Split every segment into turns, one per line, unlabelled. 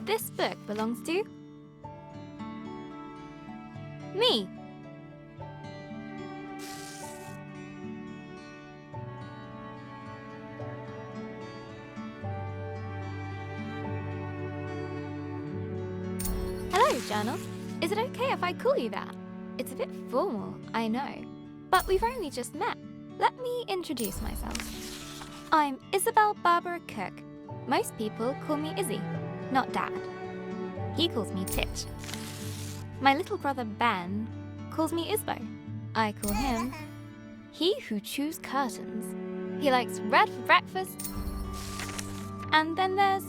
this book belongs to? Me. Hello, Journal. Is it okay if I call you that? It's a bit formal, I know, but we've only just met. Let me introduce myself. I'm Isabel Barbara Cook. Most people call me Izzy, not Dad. He calls me Titch. My little brother Ben calls me Isbo. I call him He Who Chews Curtains. He likes red for breakfast. And then there's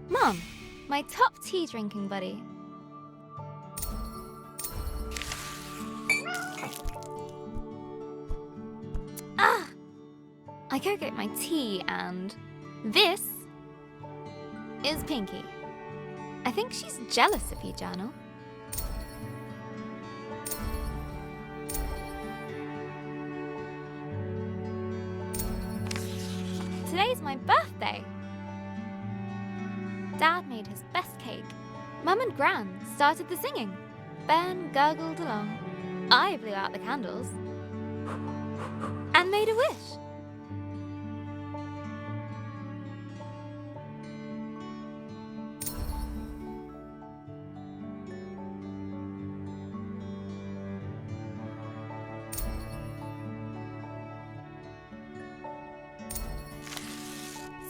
Mom, my top tea drinking buddy. I go get my tea, and this is Pinky. I think she's jealous of you, Journal. Today's my birthday. Dad made his best cake. Mum and Gran started the singing. Ben gurgled along. I blew out the candles and made a wish.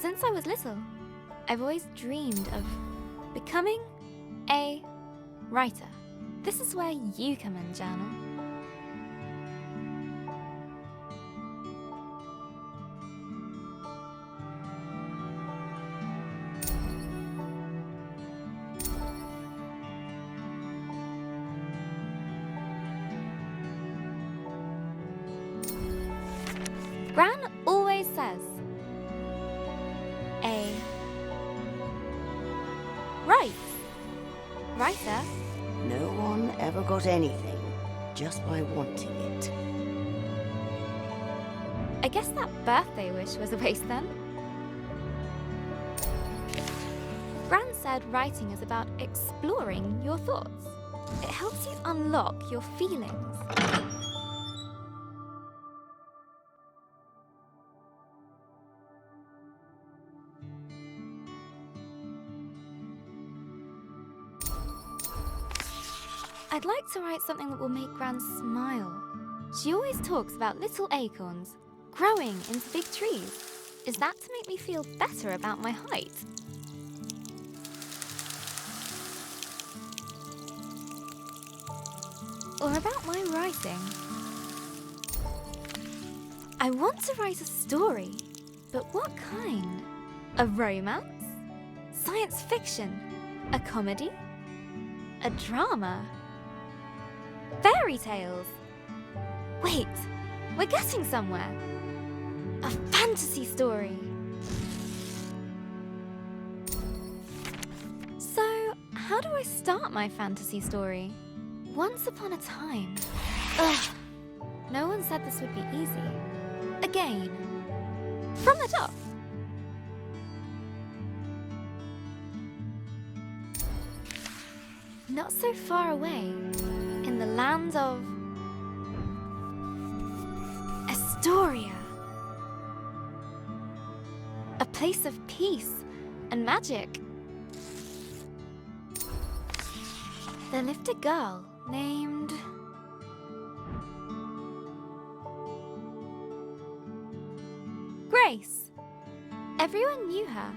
Since I was little, I've always dreamed of becoming a writer. This is where you come in, Journal. Gran always says, a writer.
No one ever got anything just by wanting it.
I guess that birthday wish was a waste then. Gran said writing is about exploring your thoughts. It helps you unlock your feelings. I'd like to write something that will make Gran smile. She always talks about little acorns growing into big trees. Is that to make me feel better about my height? Or about my writing? I want to write a story, but what kind? A romance? Science fiction? A comedy? A drama? Fairy tales? Wait, we're getting somewhere. A fantasy story. So, how do I start my fantasy story? Once upon a time. Ugh, no one said this would be easy. Again, from the top. Not so far away, in the land of Astoria. A place of peace and magic. There lived a girl named Grace. Everyone knew her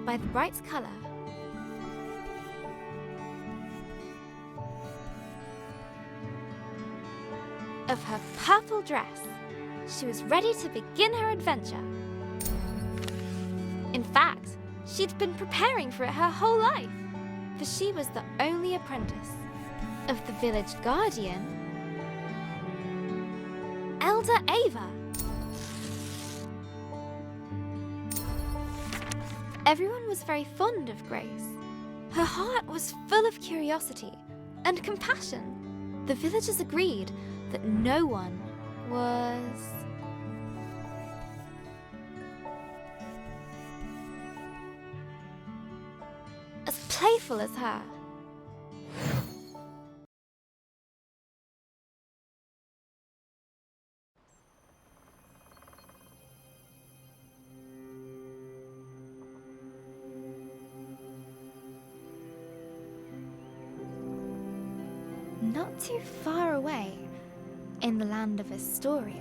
by the bright color of her purple dress. She was ready to begin her adventure. In fact, she'd been preparing for it her whole life, for she was the only apprentice of the village guardian, Elder Ava. Everyone was very fond of Grace. Her heart was full of curiosity and compassion. The villagers agreed that no one was as playful as her. Not too far away, in the land of Astoria,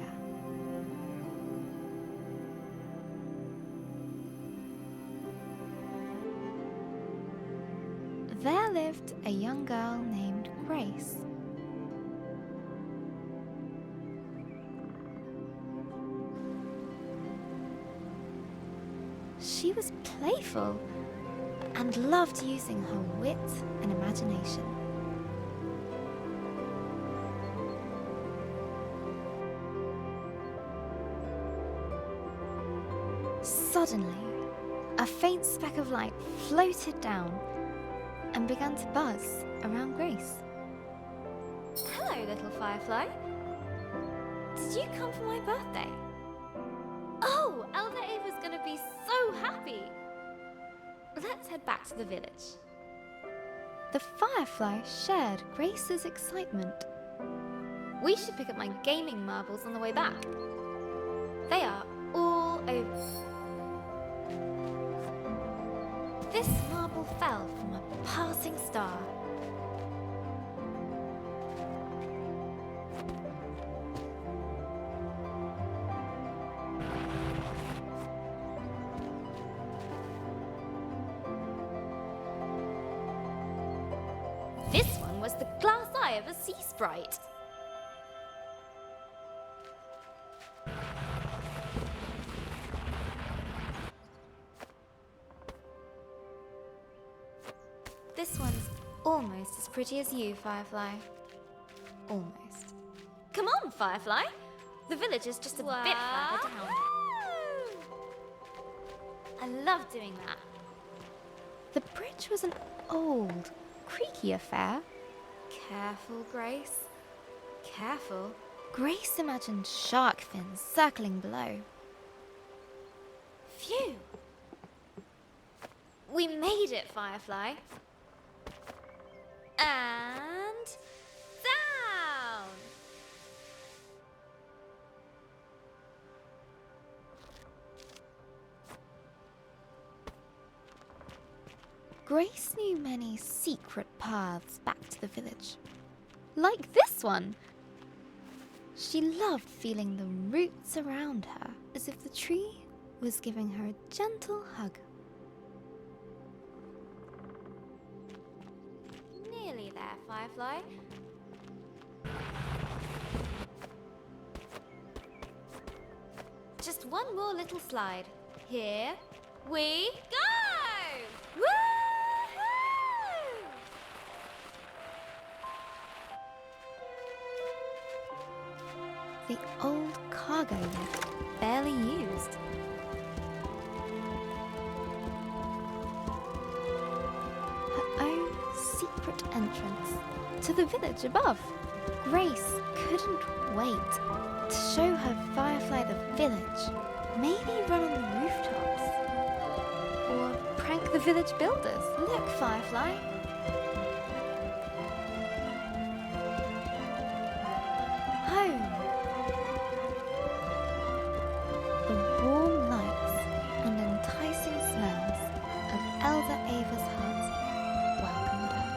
there lived a young girl named Grace. She was playful and loved using her wit and imagination. Suddenly, a faint speck of light floated down and began to buzz around Grace. Hello, little firefly. Did you come for my birthday? Oh, Elder Ava's gonna be so happy. Let's head back to the village. The firefly shared Grace's excitement. We should pick up my gaming marbles on the way back. They are all over. This marble fell from a passing star. This one was the glass eye of a sea sprite. This one's almost as pretty as you, Firefly. Almost. Come on, Firefly. The village is just a bit further down. I love doing that. The bridge was an old, creaky affair. Careful, Grace. Careful. Grace imagined shark fins circling below. Phew! We made it, Firefly. And down! Grace knew many secret paths back to the village. Like this one! She loved feeling the roots around her, as if the tree was giving her a gentle hug. Nearly there, Firefly. Just one more little slide. Here we go! Woohoo! The old cargo lift, barely used. Her own secret entrance to the village above. Grace couldn't wait to show her Firefly the village. Maybe run on the rooftops. Or prank the village builders. Look, Firefly. Home. The warm lights and enticing smells of Elder Ava's hut welcomed her.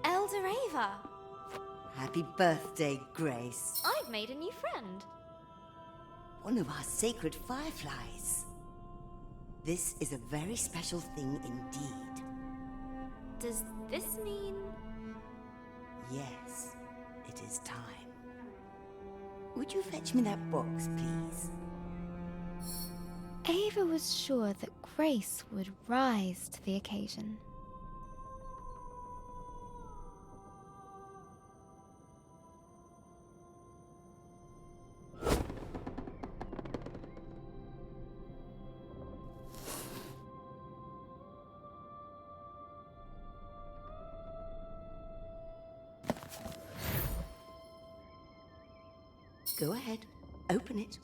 Elder Ava!
Happy birthday, Grace.
I've made a new friend.
One of our sacred fireflies. This is a very special thing indeed.
Does this mean...
Yes, it is time. Would you fetch me that box, please?
Ava was sure that Grace would rise to the occasion.
Go ahead, open it.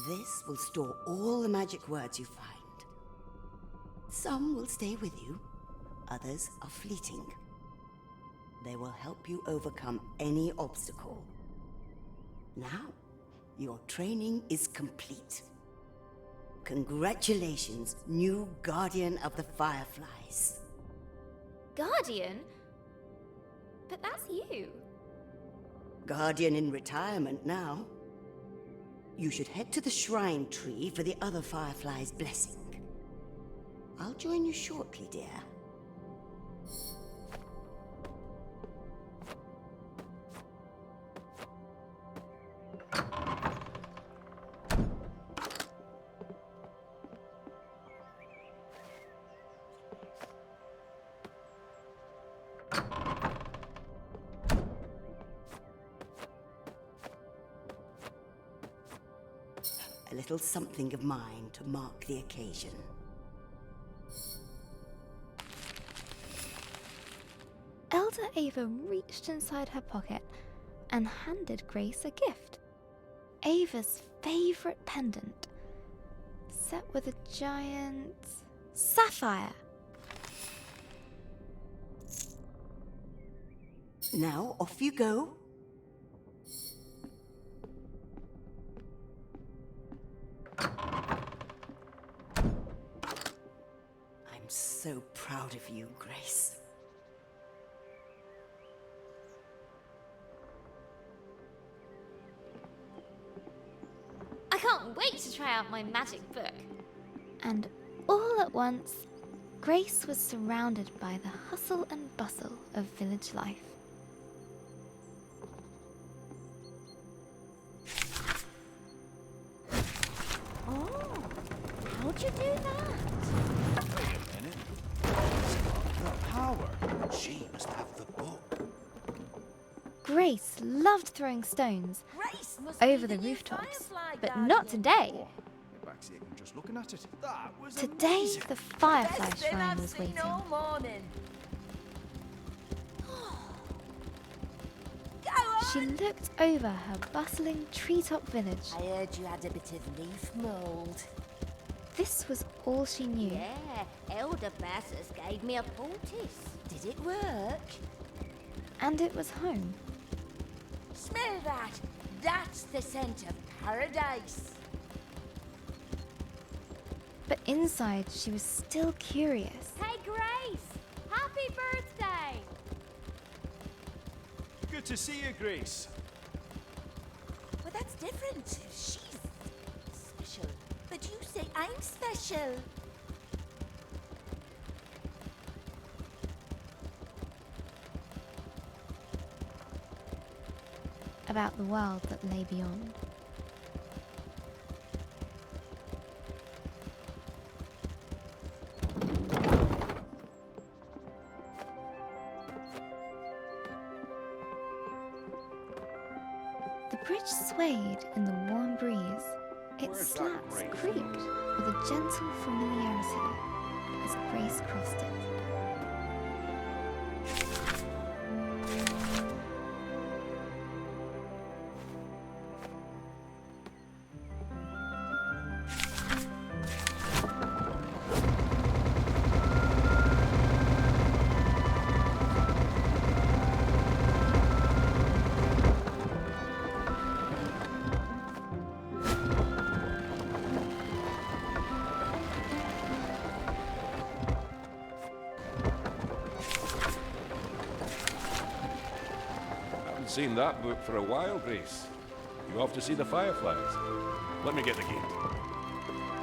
This will store all the magic words you find. Some will stay with you, others are fleeting. They will help you overcome any obstacle. Now, your training is complete. Congratulations, new Guardian of the Fireflies.
Guardian? But that's you.
Guardian in retirement now. You should head to the shrine tree for the other Fireflies' blessing. I'll join you shortly, dear. A little something of mine to mark the occasion.
Elder Ava reached inside her pocket and handed Grace a gift. Ava's favorite pendant, set with a giant sapphire.
Now, off you go. I'm so proud of you, Grace.
I can't wait to try out my magic book. And all at once, Grace was surrounded by the hustle and bustle of village life.
Oh, how'd you do that?
The power. She must have the book.
Grace loved throwing stones
Grace must
over
be
the
new
rooftops,
Firefly
but
Guardian.
not today.
Oh, my back's aching just looking at it. That was
Today,
amazing.
the Firefly
Best thing
Shrine
I've
was
seen
waiting.
all morning. Go on!
She looked over her bustling treetop village.
I heard you had a bit of leaf mold.
This was all she knew.
Yeah, Elder Bassus gave me a poultice. Did it work?
And it was home.
Smell that! That's the scent of paradise.
But inside, she was still curious.
Hey, Grace! Happy birthday!
Good to see you, Grace.
Well, that's different. She's special. But you say I'm special.
About the world that lay beyond. The bridge swayed in the warm breeze. Its
Where's that
slats
bridge?
creaked with a gentle familiarity as Grace crossed it.
Haven't seen that book for a while, Grace. You off to see the Fireflies? Let me get the gate.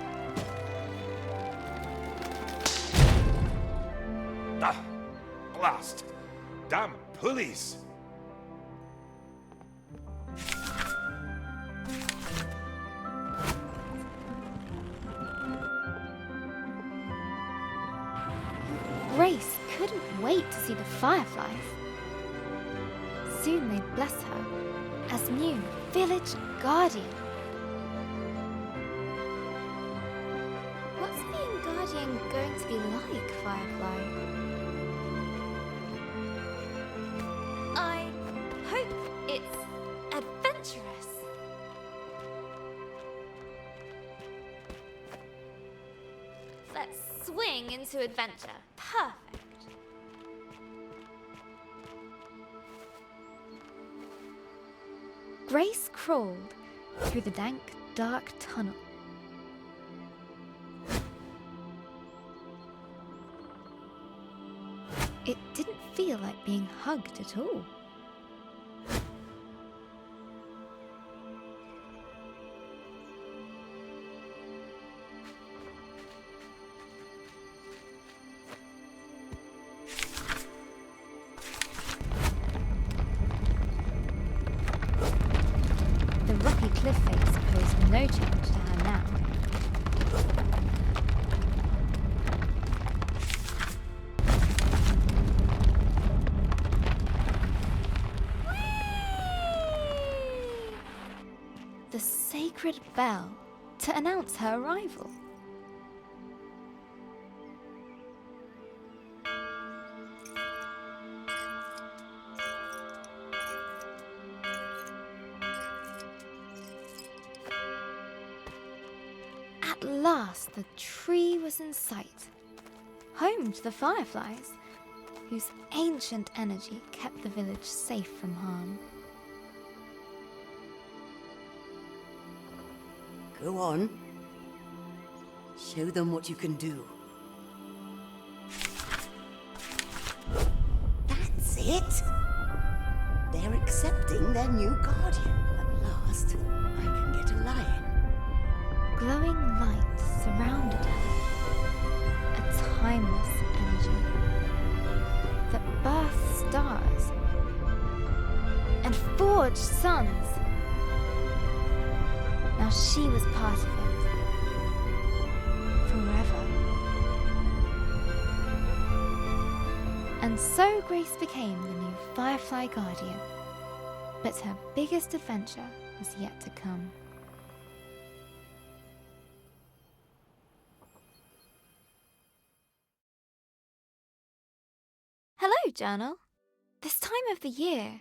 Ah! Blast! Damn pulleys!
Grace couldn't wait to see the Fireflies. Soon they'd bless her as new village guardian. What's being guardian going to be like, Firefly? swing into adventure. Perfect. Grace crawled through the dank, dark tunnel. It didn't feel like being hugged at all. The rocky cliff face posed no change to her now. The sacred bell to announce her arrival. At last, the tree was in sight, home to the fireflies, whose ancient energy kept the village safe from harm.
Go on. Show them what you can do. That's it! They're accepting their new guardian. At last, I can get a lion.
Glowing light surrounded her, a timeless energy that birthed stars and forged suns. Now she was part of it, forever. And so Grace became the new Firefly Guardian, but her biggest adventure was yet to come. Hello, Journal. This time of the year,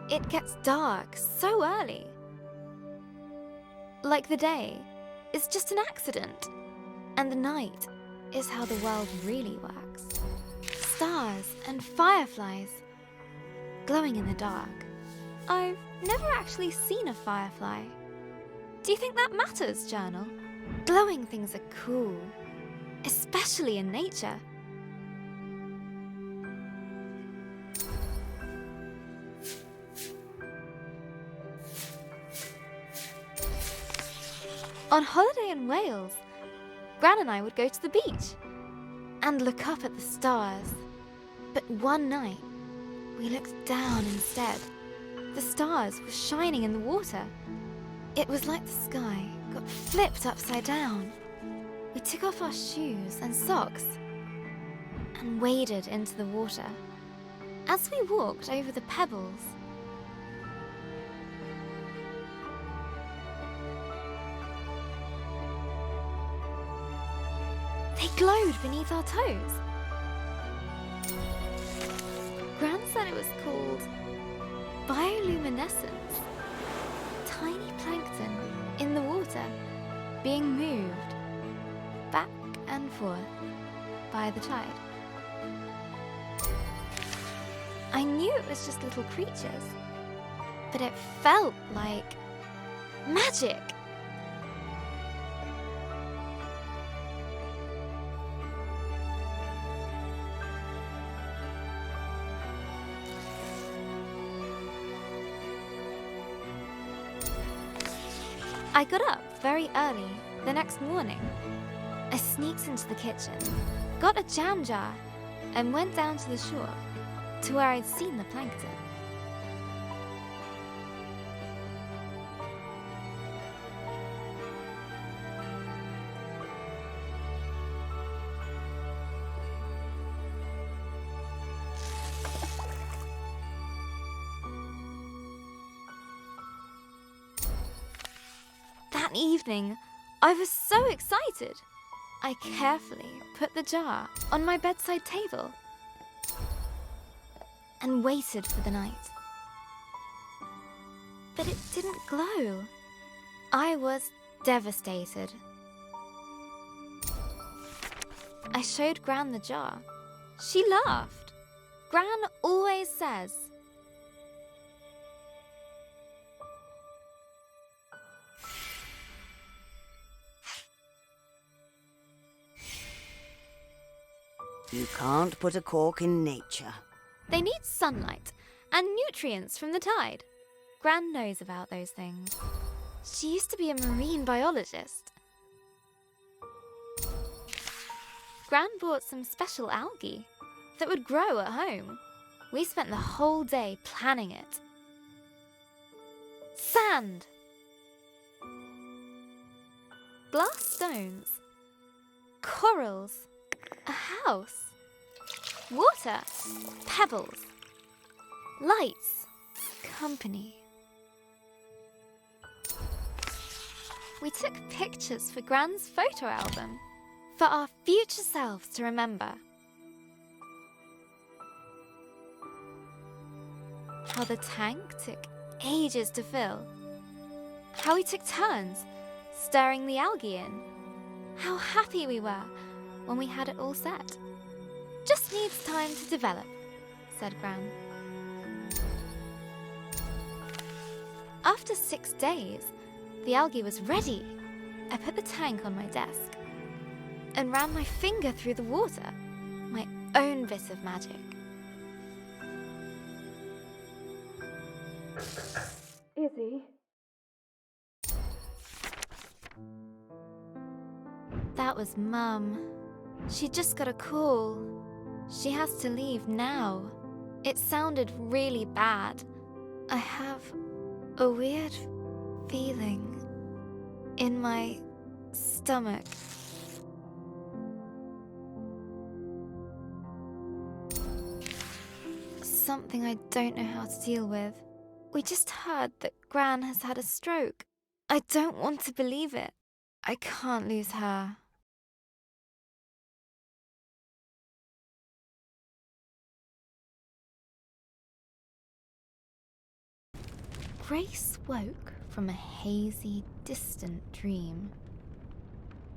it gets dark so early. Like the day is just an accident, and the night is how the world really works. Stars and fireflies glowing in the dark. I've never actually seen a firefly. Do you think that matters, Journal? Glowing things are cool, especially in nature. On holiday in Wales, Gran and I would go to the beach and look up at the stars. But one night, we looked down instead. The stars were shining in the water. It was like the sky got flipped upside down. We took off our shoes and socks and waded into the water. As we walked over the pebbles, they glowed beneath our toes. Gran said it was called bioluminescence. Tiny plankton in the water being moved back and forth by the tide. I knew it was just little creatures, but it felt like magic. I got up very early the next morning. I sneaked into the kitchen, got a jam jar, and went down to the shore to where I'd seen the plankton. That evening, I was so excited. I carefully put the jar on my bedside table and waited for the night. But it didn't glow. I was devastated I showed Gran the jar. She laughed. Gran always says,
You can't put a cork in nature.
they need sunlight and nutrients from the tide. Gran knows about those things. She used to be a marine biologist. Gran bought some special algae that would grow at home. We spent the whole day planning it. Sand! Glass stones. Corals. A house. Water. Pebbles. Lights. Company. We took pictures for Gran's photo album for our future selves to remember. How the tank took ages to fill. How we took turns stirring the algae in. How happy we were when we had it all set. Just needs time to develop, said Gran. After 6 days, the algae was ready. I put the tank on my desk and ran my finger through the water, my own bit of magic.
Izzy?
That was Mum. She just got a call. She has to leave now. It sounded really bad. I have a weird feeling in my stomach. Something I don't know how to deal with. We just heard that Gran has had a stroke. I don't want to believe it. I can't lose her. Grace woke from a hazy, distant dream.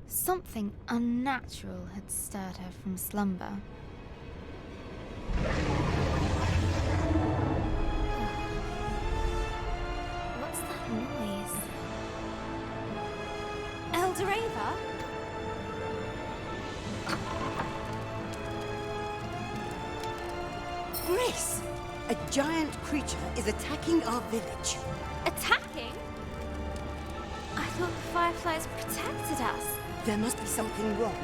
Something unnatural had stirred her from slumber. What's that noise? Eldoreva?
Grace! A giant creature is attacking our village.
Attacking? I thought the fireflies protected us.
There must be something wrong.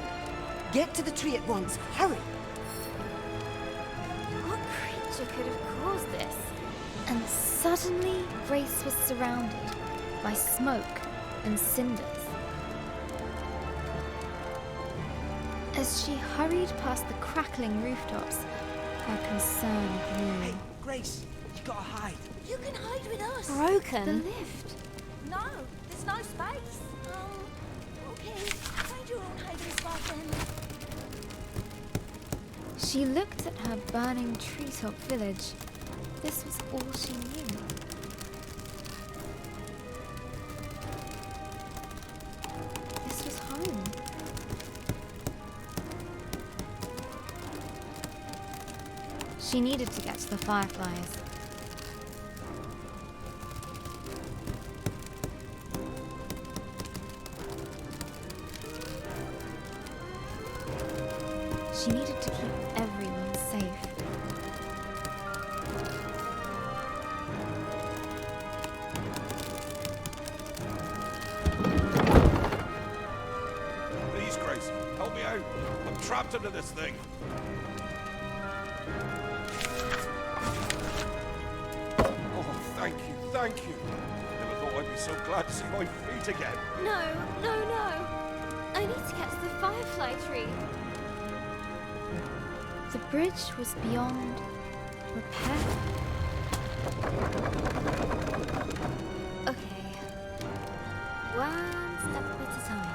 Get to the tree at once. Hurry!
What creature could have caused this? And suddenly, Grace was surrounded by smoke and cinders. As she hurried past the crackling rooftops, her concern grew.
Hey, Grace, you gotta hide.
You can hide with us.
Broken. The lift.
No, there's no space. Okay. Find your own hiding spot then.
She looked at her burning treetop village. This was all she knew. This was home. She needed to get to the fireflies. She needed to keep everyone safe.
Please, Grace, help me out. I'm trapped into this thing. Oh, thank you, thank you. Never thought I'd be so glad to see my feet again.
No, no, no. I need to get to the firefly tree. The bridge was beyond repair. Okay. One step at a time.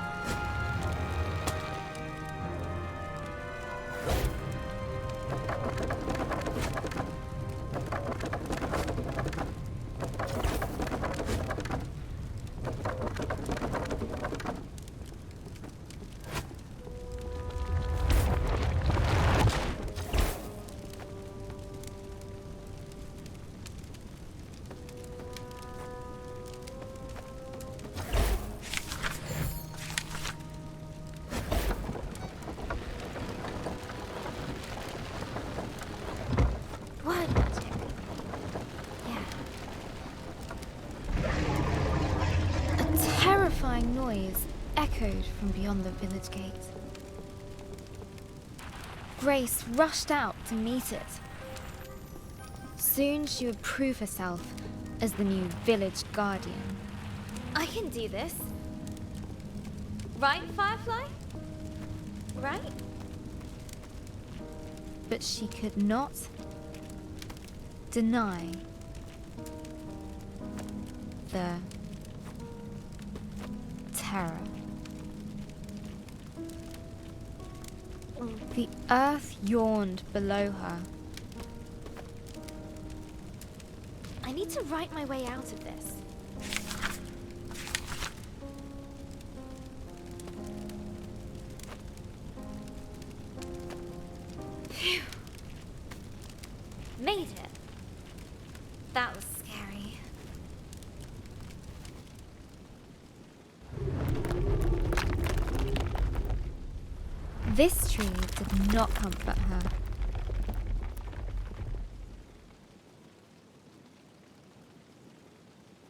noise echoed from beyond the village gate. Grace rushed out to meet it. Soon she would prove herself as the new village guardian. I can do this. Right, Firefly? Right? But she could not deny the terror. The earth yawned below her. I need to write my way out of this. Phew. Made it. That was scary. This tree did not comfort her.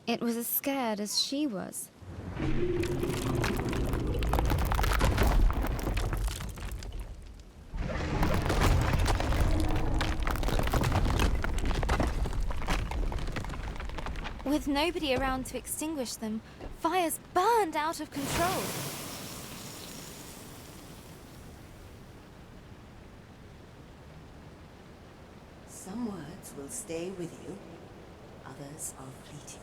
It was as scared as she was. With nobody around to extinguish them, fires burned out of control.
Some words will stay with you, others are fleeting.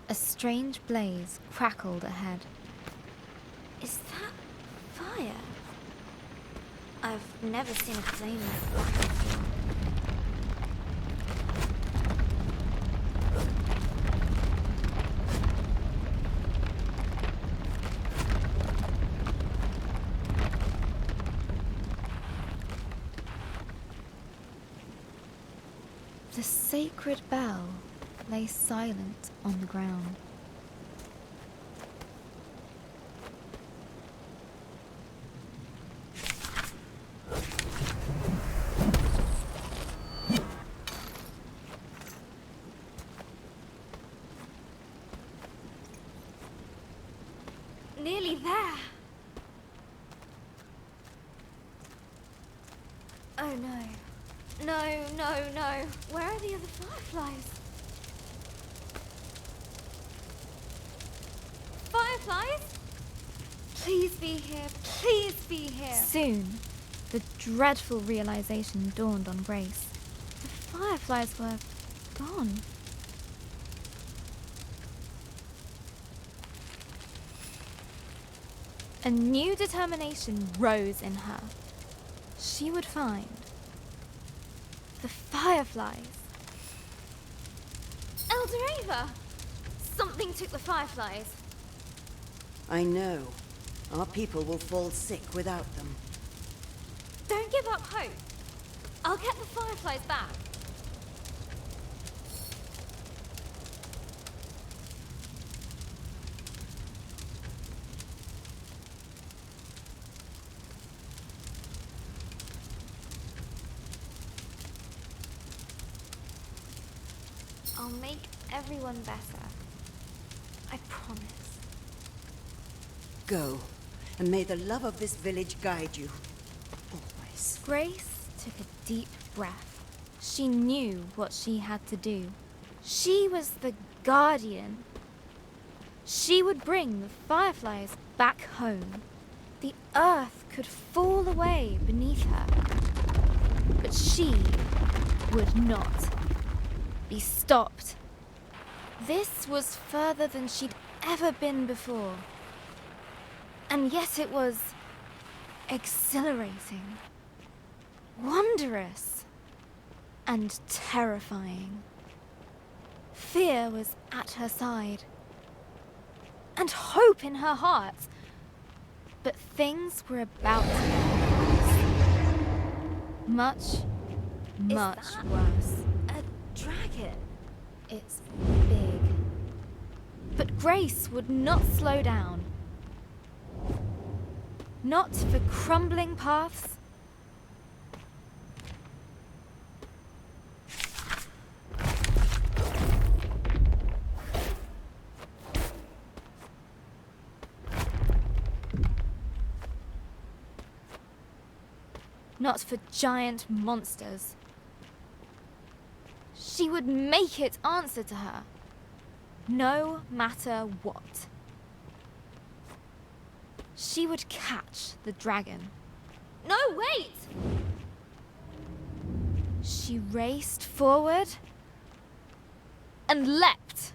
A strange blaze crackled ahead. Is that fire? I've never seen a flame like that before. The sacred bell lay silent on the ground. Nearly there. Oh no. No, no, no. Where are the other fireflies? Fireflies? Please be here. Please be here. Soon, the dreadful realization dawned on Grace. The fireflies were gone. A new determination rose in her. She would find the fireflies. Elderava! Something took the fireflies.
I know. Our people will fall sick without them.
Don't give up hope. I'll get the fireflies back. I'll make everyone better. I promise.
Go, and may the love of this village guide you. Always.
Grace took a deep breath. She knew what she had to do. She was the guardian. She would bring the fireflies back home. The earth could fall away beneath her. But she would not be stopped. This was further than she'd ever been before. And yet it was exhilarating, wondrous, and terrifying. Fear was at her side, and hope in her heart. But things were about to get worse. Much, much worse. A dragon. It's big. But Grace would not slow down. Not for crumbling paths. not for giant monsters. She would make it answer to her, no matter what. She would catch the dragon. No, wait! She raced forward and leapt.